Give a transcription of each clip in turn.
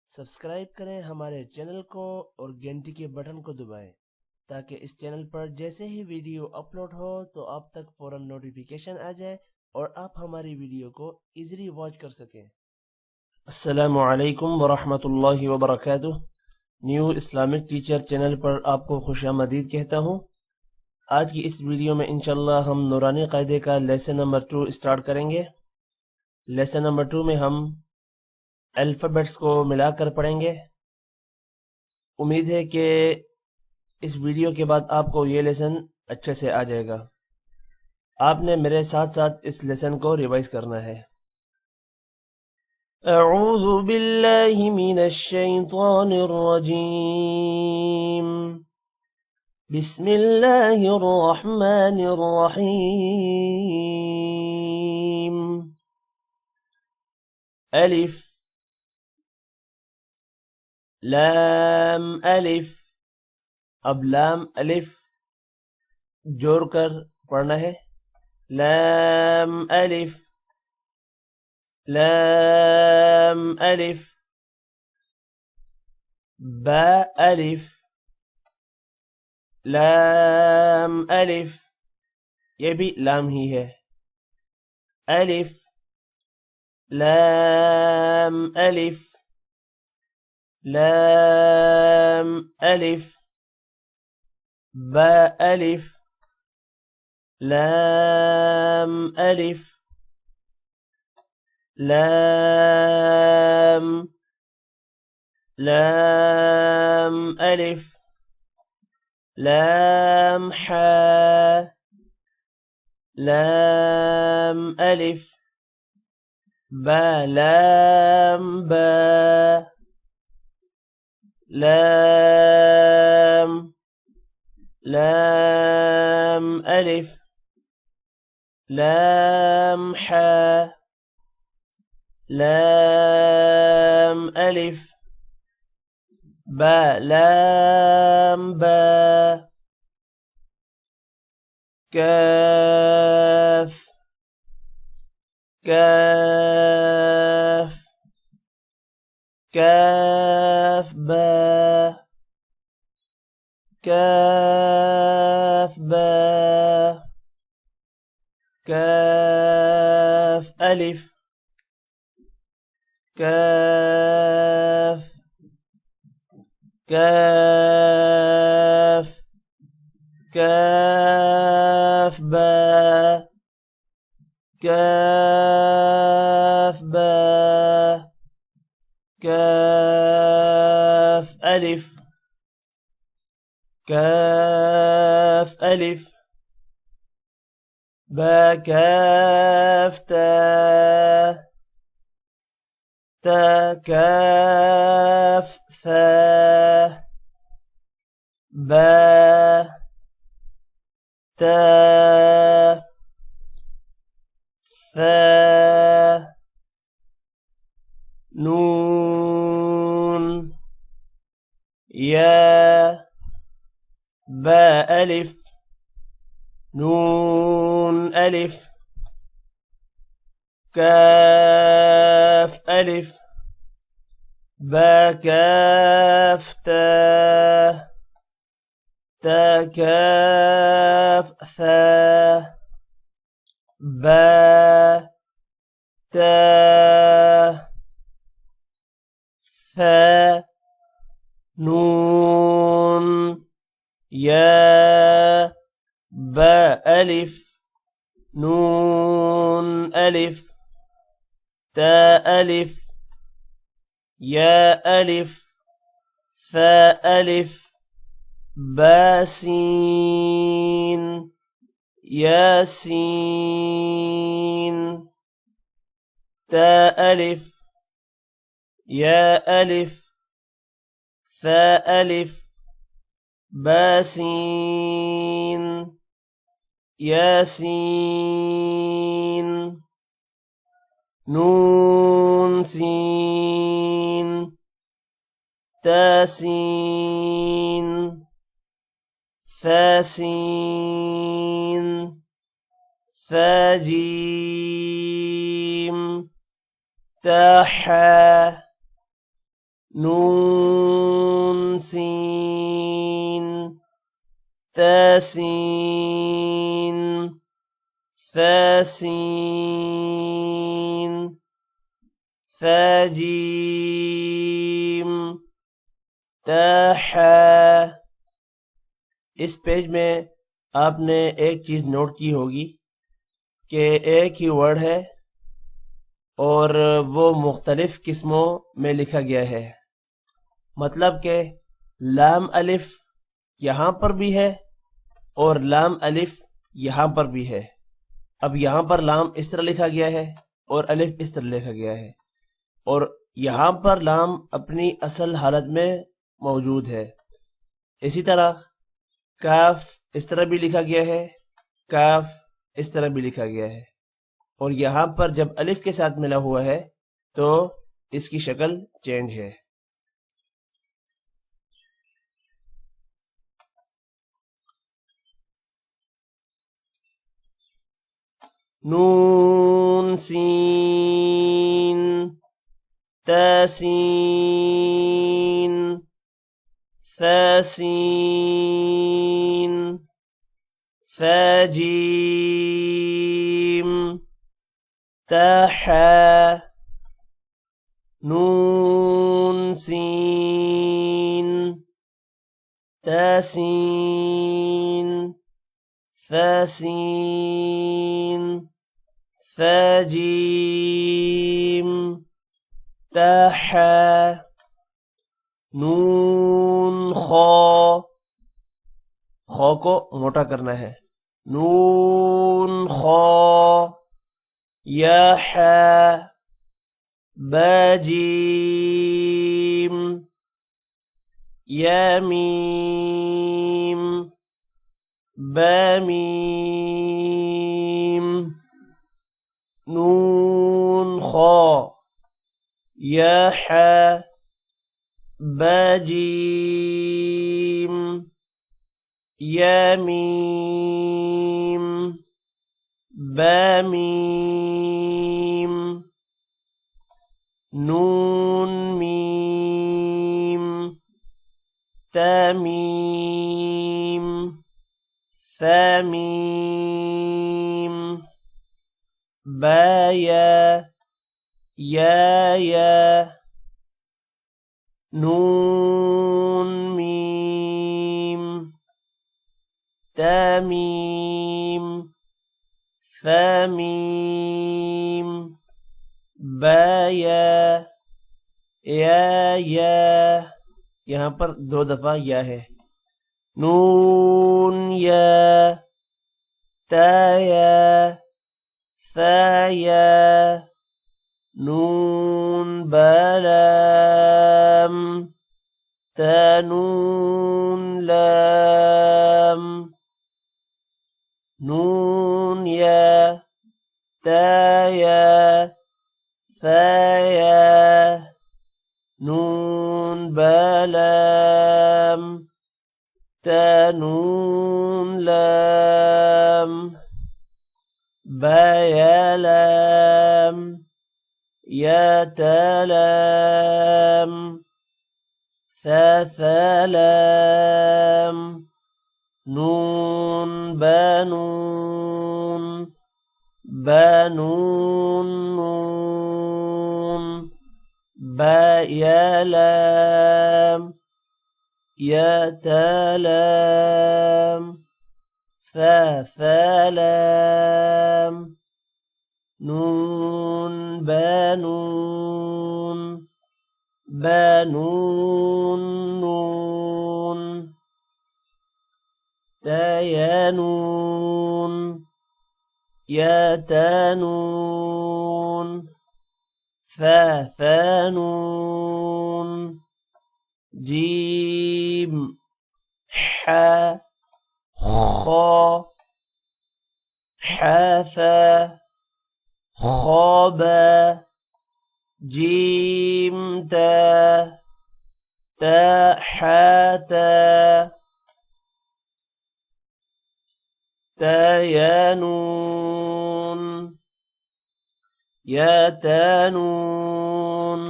سبسکرائب کریں ہمارے چینل کو اور گھنٹی کے بٹن کو دبائیں تاکہ اس چینل پر جیسے ہی ویڈیو اپلوڈ ہو تو آپ تک فوراً نوٹیفیکیشن آ جائے اور آپ ہماری ویڈیو کو ایزیلی واچ کر سکیں۔ السلام علیکم ورحمۃ اللہ وبرکاتہ۔ نیو اسلامک ٹیچر چینل پر آپ کو خوش آمدید کہتا ہوں۔ آج کی اس ویڈیو میں انشاءاللہ ہم نورانی قاعدے کا لیسن نمبر 2 اسٹارٹ کریں گے۔ لیسن نمبر 2 میں ہم الفابیٹس کو ملا کر پڑھیں گے۔ امید ہے کہ اس ویڈیو کے بعد آپ کو یہ لیسن اچھے سے آ جائے گا۔ آپ نے میرے ساتھ ساتھ اس لیسن کو ریوائز کرنا ہے۔ اعوذ باللہ من الشیطان الرجیم، بسم اللہ الرحمن الرحیم۔ الف لام الف، اب لام الف جوڑ کر پڑھنا ہے۔ لام الف لام الف، با الف لام الف، یہ بھی لام ہی ہے۔ الف لام الف لام الف، با الف لام الف لام لام الف لام حا لام الف، با لام با لام لام الف لام حا لام الف، با لام با، کاف کاف کاف با کاف با، کاف الف کاف کاف کاف با کاف با، کاف الف کاف الف، با کاف تا تا کاف ثا، با تا ثا، نون یا، با الف نون الف، کاف الف، با کاف تا تا کاف ثا، با تا ثا، نون یا، با الف نون الف، تا الف، یا الف، ثا الف، با سین یاسین، تا الف، یا الف، ثا الف، با سین یاسین، نون سین تا سین، ثا سین، ثا جیم، تا حا، نون سین تسین ثسین ثجیم تح۔ اس پیج میں آپ نے ایک چیز نوٹ کی ہوگی کہ ایک ہی ورڈ ہے اور وہ مختلف قسموں میں لکھا گیا ہے، مطلب کہ لام الف یہاں پر بھی ہے اور لام الف یہاں پر بھی ہے۔ اب یہاں پر لام اس طرح لکھا گیا ہے اور الف اس طرح لکھا گیا ہے، اور یہاں پر لام اپنی اصل حالت میں موجود ہے۔ اسی طرح کاف اس طرح بھی لکھا گیا ہے، کاف اس طرح بھی لکھا گیا ہے، اور یہاں پر جب الف کے ساتھ ملا ہوا ہے تو اس کی شکل چینج ہے۔ نون سین تسین ثسین ثجیم تح۔ نون سین تسین ثسین ثجیم تح۔ نون خا، خا کو موٹا کرنا ہے، نون خا یح بجیم یمیم بمیم۔ نون خا یح بجیم یمیم بمیم۔ نون میم تمیم ثمیم بایا یا۔ نون میم تمیم ثمیم بایا یا۔ یہاں پر 2 دفعہ یا ہے، نون یا تایا ثایا۔ نون بلام تنون لام۔ نون یا تایا ثایا۔ نون بلام تنون لام بيلام يتلام ثلام نون بنون بنون نون بيلام يتلام ثلام نون بنون بنون نون تينون يتنون ثنون جيم ح خا حثا خابا جيم تا حتا تينون يتنون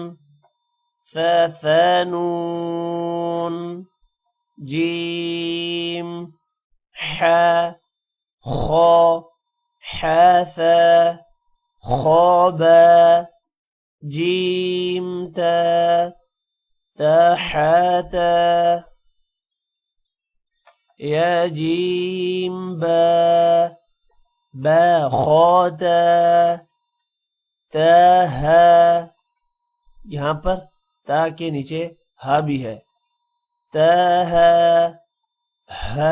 ثانون جيم حا خا حاثا خابا جيم تا تحاتا يا جيم با با خاتا تها यहाँ पर ता के नीचे हा भी है तहा हा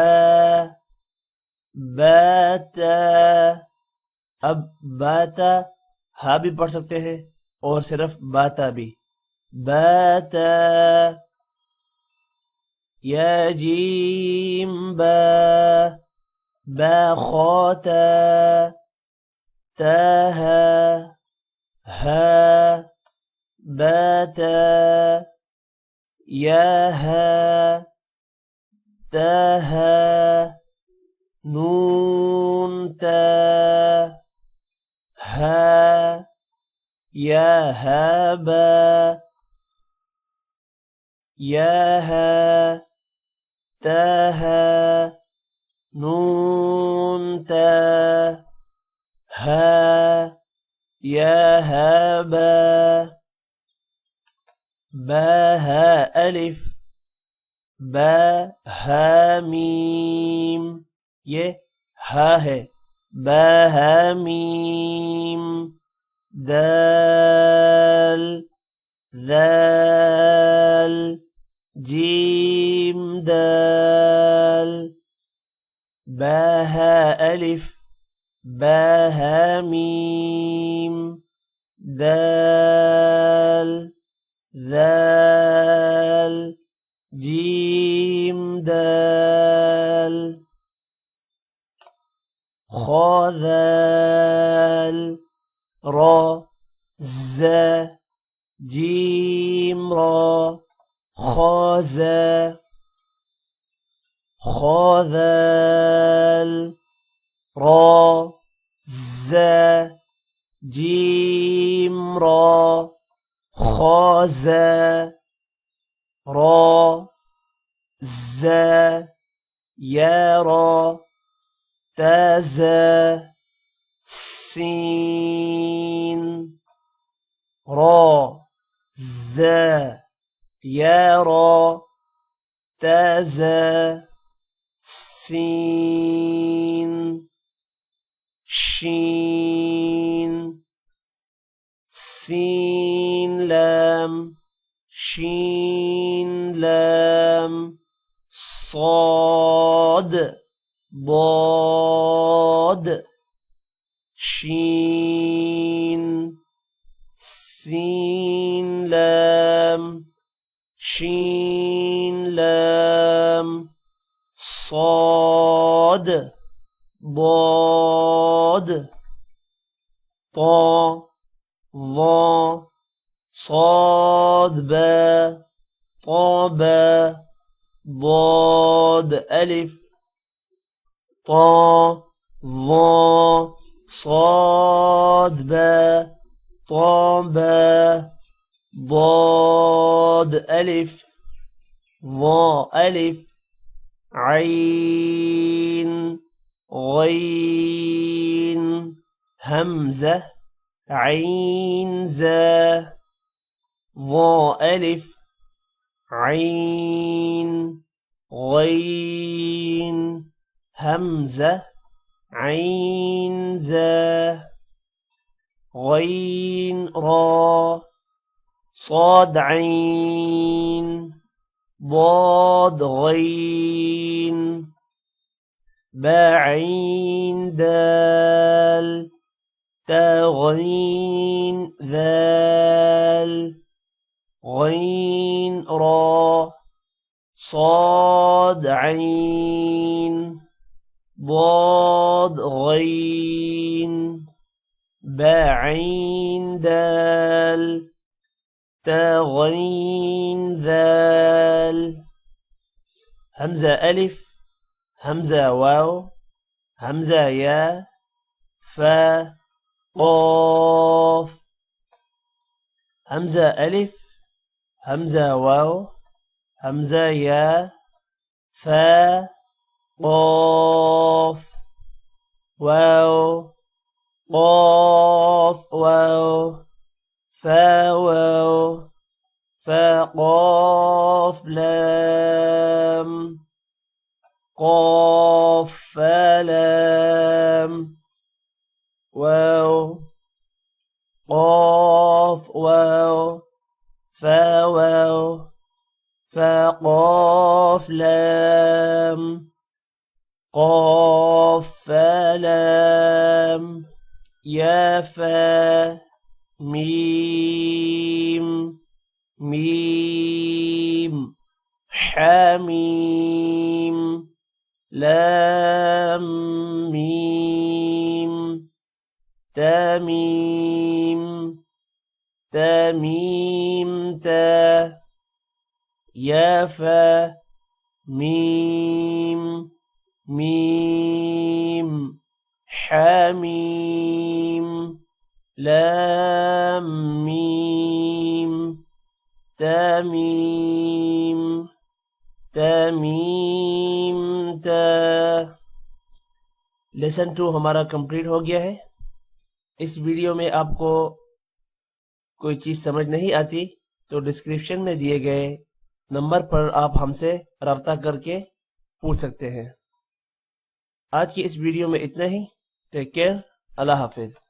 बाता अब बाता हा भी पढ़ सकते हैं और सिर्फ बाता भी बाता या जीम बा बा खाता तहा हा باتا ياها تاها نون تا ها يا هابا ياها تاها نون تا ها يا هابا با ها ألف با ها ميم ये हा है با ها ميم دال ذال جيم دال با ها ألف با ها ميم دال ذال جيم دال خا ذال را زا جيم را خازا خا ذال را زا جيم را خازا را زا يا را تازا سين را زا يا را تازا سين شين سين لام شين لام صاد ضاد شين سين لام شين لام صاد ضاد طا ظا صاد با طابا ضاد ألف طا ظا صاد با طابا ضاد ألف ظا ألف عين غين همزة عين زا ظا ألف عين غين همزة عين زا غين را صاد عين ضاد غين با عين دال تا غين ذال غين را صاد عين ضاد غين با عين دال تا غين ذال همزة ألف همزة واو همزة يا فا قاف همزة ألف همزة واو، همزة يا، فا قاف، واو قاف واو، فا واو، فا قاف لام، قاف فا لام، واو قاف واو، فا واو، فا قاف لام، قاف فا لام، يا فا، ميم، ميم، حميم، لام ميم، تميم، تميم تا، يا فا، ميم، ميم، حميم، لام ميم، تميم، तमीम त। लेसन 2 हमारा कंप्लीट हो गया है। इस वीडियो में आपको कोई चीज समझ नहीं आती तो डिस्क्रिप्शन में दिए गए नंबर पर आप हमसे राब्ता करके पूछ सकते हैं। आज की इस वीडियो में इतना ही। Take care. अल्लाह हाफिज।